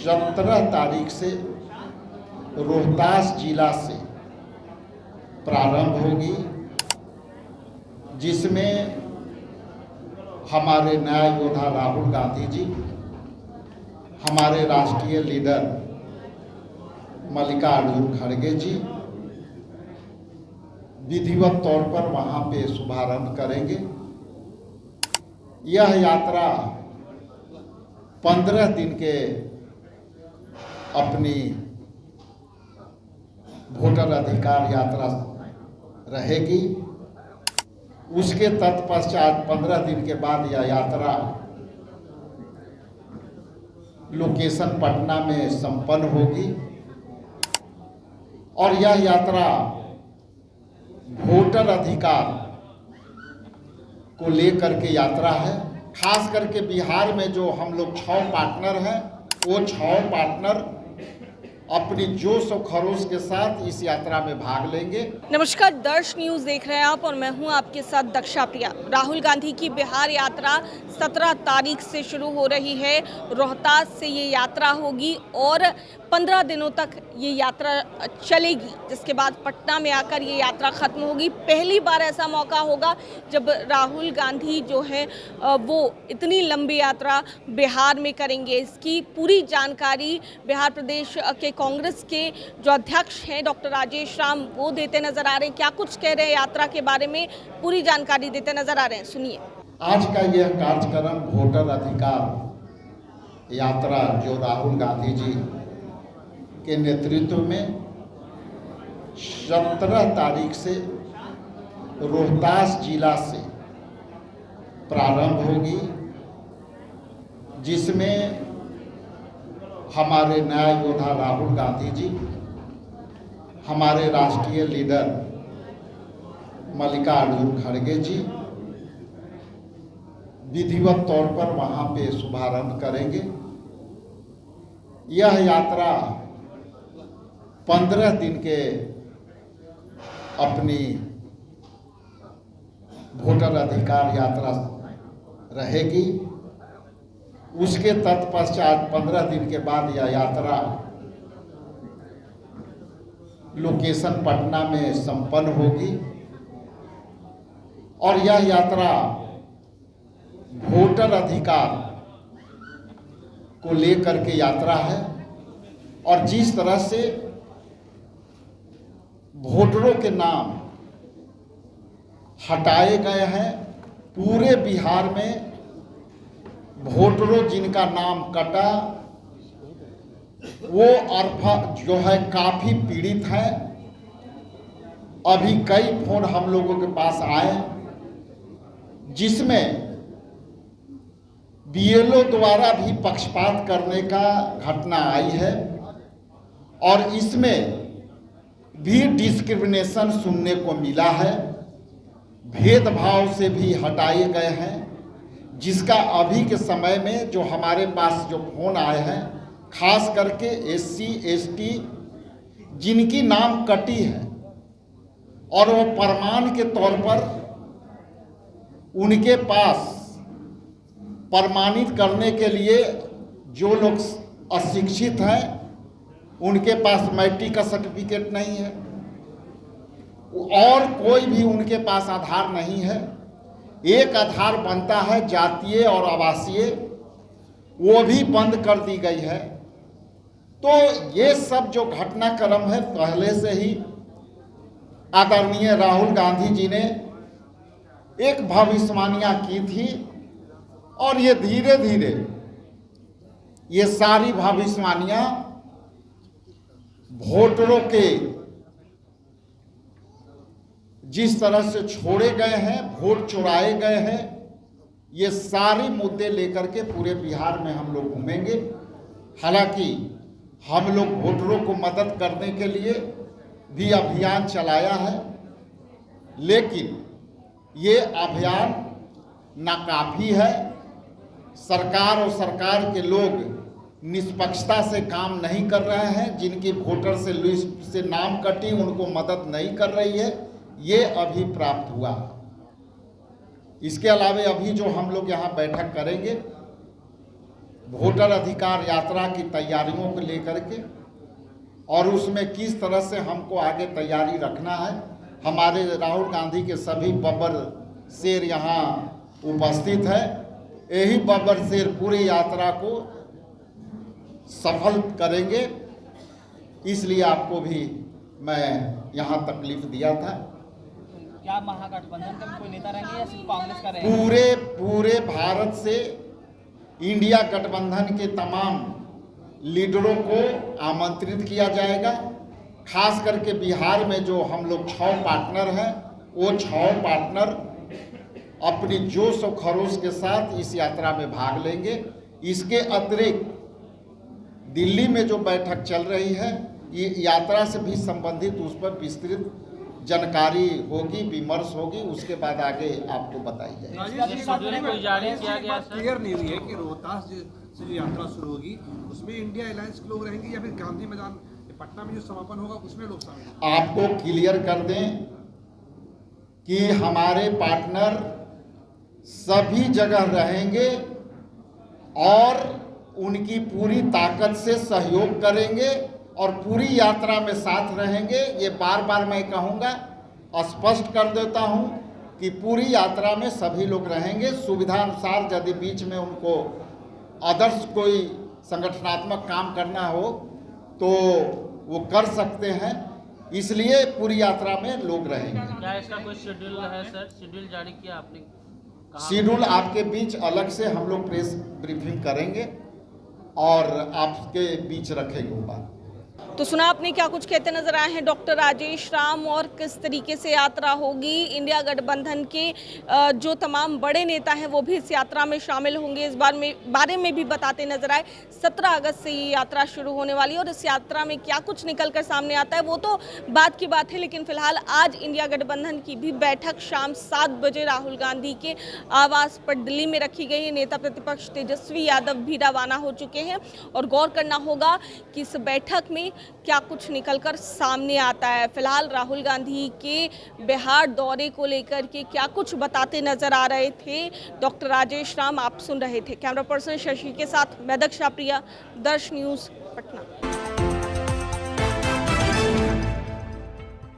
17 तारीख से रोहतास जिला से प्रारंभ होगी, जिसमें हमारे न्याय योद्धा राहुल गांधी जी, हमारे राष्ट्रीय लीडर मल्लिकार्जुन खड़गे जी विधिवत तौर पर वहां पे शुभारंभ करेंगे। यह यात्रा 15 दिन के अपनी वोटर अधिकार यात्रा रहेगी। उसके तत्पश्चात 15 दिन के बाद यह यात्रा लोकेशन पटना में संपन्न होगी और यह यात्रा वोटर अधिकार को लेकर के यात्रा है। खास करके बिहार में जो हम लोग 6 पार्टनर हैं, वो 6 पार्टनर अपनी जोश और खरोश के साथ इस यात्रा में भाग लेंगे। नमस्कार, दर्श न्यूज देख रहे हैं आप और मैं हूं आपके साथ दक्षा प्रिया। राहुल गांधी की बिहार यात्रा 17 तारीख से शुरू हो रही है। रोहतास से ये यात्रा होगी और 15 दिनों तक ये यात्रा चलेगी, जिसके बाद पटना में आकर ये यात्रा खत्म होगी। पहली बार ऐसा मौका होगा जब राहुल गांधी जो है वो इतनी लंबी यात्रा बिहार में करेंगे। इसकी पूरी जानकारी बिहार प्रदेश के कांग्रेस के जो अध्यक्ष हैं डॉक्टर राजेश राम वो देते नजर आ रहे हैं। क्या कुछ कह रहे हैं यात्रा के बारे में, पूरी जानकारी देते नजर आ रहे हैं, सुनिए। आज का यह कार्यक्रम वोटर अधिकार यात्रा जो राहुल गांधी जी के नेतृत्व में 17 तारीख से रोहतास जिला से प्रारंभ होगी, जिसमें हमारे न्याय योद्धा राहुल गांधी जी, हमारे राष्ट्रीय लीडर मल्लिकार्जुन खड़गे जी विधिवत तौर पर वहां पे शुभारंभ करेंगे। यह यात्रा 15 दिन के अपनी वोटर अधिकार यात्रा रहेगी। उसके तत्पश्चात 15 दिन के बाद यह यात्रा लोकेशन पटना में संपन्न होगी और यह यात्रा वोटर अधिकार को लेकर के यात्रा है। और जिस तरह से वोटरों के नाम हटाए गए हैं, पूरे बिहार में वोटरों जिनका नाम कटा वो अरफा जो है काफ़ी पीड़ित हैं। अभी कई फोन हम लोगों के पास आए जिसमें बीएलओ द्वारा भी पक्षपात करने का घटना आई है और इसमें भी डिस्क्रिमिनेशन सुनने को मिला है। भेदभाव से भी हटाए गए हैं, जिसका अभी के समय में जो हमारे पास जो फोन आए हैं, खास करके SC ST जिनकी नाम कटी है और वो प्रमाण के तौर पर उनके पास प्रमाणित करने के लिए जो लोग अशिक्षित हैं उनके पास मैट्रिक का सर्टिफिकेट नहीं है और कोई भी उनके पास आधार नहीं है। एक आधार बनता है जातीय और आवासीय, वो भी बंद कर दी गई है। तो ये सब जो घटनाक्रम है पहले से ही आदरणीय राहुल गांधी जी ने एक भविष्यवाणियां की थी और ये धीरे धीरे ये सारी भविष्यवाणियां वोटरों के जिस तरह से छोड़े गए हैं, वोट चुराए गए हैं, ये सारे मुद्दे लेकर के पूरे बिहार में हम लोग घूमेंगे। हालांकि हम लोग वोटरों को मदद करने के लिए भी अभियान चलाया है, लेकिन ये अभियान नाकाफी है। सरकार और सरकार के लोग निष्पक्षता से काम नहीं कर रहे हैं। जिनकी वोटर से लिस्ट से नाम कटी उनको मदद नहीं कर रही है, ये अभी प्राप्त हुआ। इसके अलावा अभी जो हम लोग यहाँ बैठक करेंगे, वोटर अधिकार यात्रा की तैयारियों को लेकर के और उसमें किस तरह से हमको आगे तैयारी रखना है। हमारे राहुल गांधी के सभी बब्बर शेर यहाँ उपस्थित है। यही बब्बर शेर पूरी यात्रा को सफल करेंगे, इसलिए आपको भी मैं यहाँ तकलीफ दिया था। क्या महागठबंधन का भी कोई नेता रहेंगे या सिर्फ कांग्रेस का रहेंगे? पूरे भारत से इंडिया गठबंधन के तमाम लीडरों को आमंत्रित किया जाएगा। खास करके बिहार में जो हम लोग 6 पार्टनर हैं, वो 6 पार्टनर अपनी जोश और खरोश के साथ इस यात्रा में भाग लेंगे। इसके अतिरिक्त दिल्ली में जो बैठक चल रही है, ये यात्रा से भी संबंधित उस पर विस्तृत जानकारी होगी, विमर्श होगी, उसके बाद आगे आपको बताई जाएगी। क्लियर नहीं हुई है कि रोहतास से जो यात्रा शुरू होगी उसमें इंडिया अलायंस के लोग रहेंगे या फिर गांधी मैदान पटना में जो समापन होगा उसमें लोग शामिल। आपको क्लियर कर दें कि हमारे पार्टनर सभी जगह रहेंगे और उनकी पूरी ताकत से सहयोग करेंगे और पूरी यात्रा में साथ रहेंगे। ये बार बार मैं कहूँगा, स्पष्ट कर देता हूँ कि पूरी यात्रा में सभी लोग रहेंगे। सुविधा अनुसार यदि बीच में उनको आदर्श कोई संगठनात्मक काम करना हो तो वो कर सकते हैं, इसलिए पूरी यात्रा में लोग रहेंगे। क्या इसका कोई शेड्यूल है सर? शेड्यूल जारी किया आपने? शेड्यूल आपके बीच अलग से हम लोग प्रेस ब्रीफिंग करेंगे और आपके बीच रखेंगे वो बात। तो सुना आपने क्या कुछ कहते नजर आए हैं डॉक्टर राजेश राम और किस तरीके से यात्रा होगी। इंडिया गठबंधन के जो तमाम बड़े नेता हैं वो भी इस यात्रा में शामिल होंगे। इस बारे में भी बताते नजर आए। 17 अगस्त से ये यात्रा शुरू होने वाली है और इस यात्रा में क्या कुछ निकल कर सामने आता है वो तो बात की बात है, लेकिन फिलहाल आज इंडिया गठबंधन की भी बैठक शाम 7 बजे राहुल गांधी के आवास पर दिल्ली में रखी गई है। नेता प्रतिपक्ष तेजस्वी यादव भी रवाना हो चुके हैं और गौर करना होगा कि इस बैठक में क्या कुछ निकलकर सामने आता है। फिलहाल राहुल गांधी के बिहार दौरे को लेकर के क्या कुछ बताते नजर आ रहे थे डॉक्टर राजेश राम, आप सुन रहे थे। कैमरा पर्सन शशि के साथ मैं दक्षा प्रिया, दर्श न्यूज़ पटना।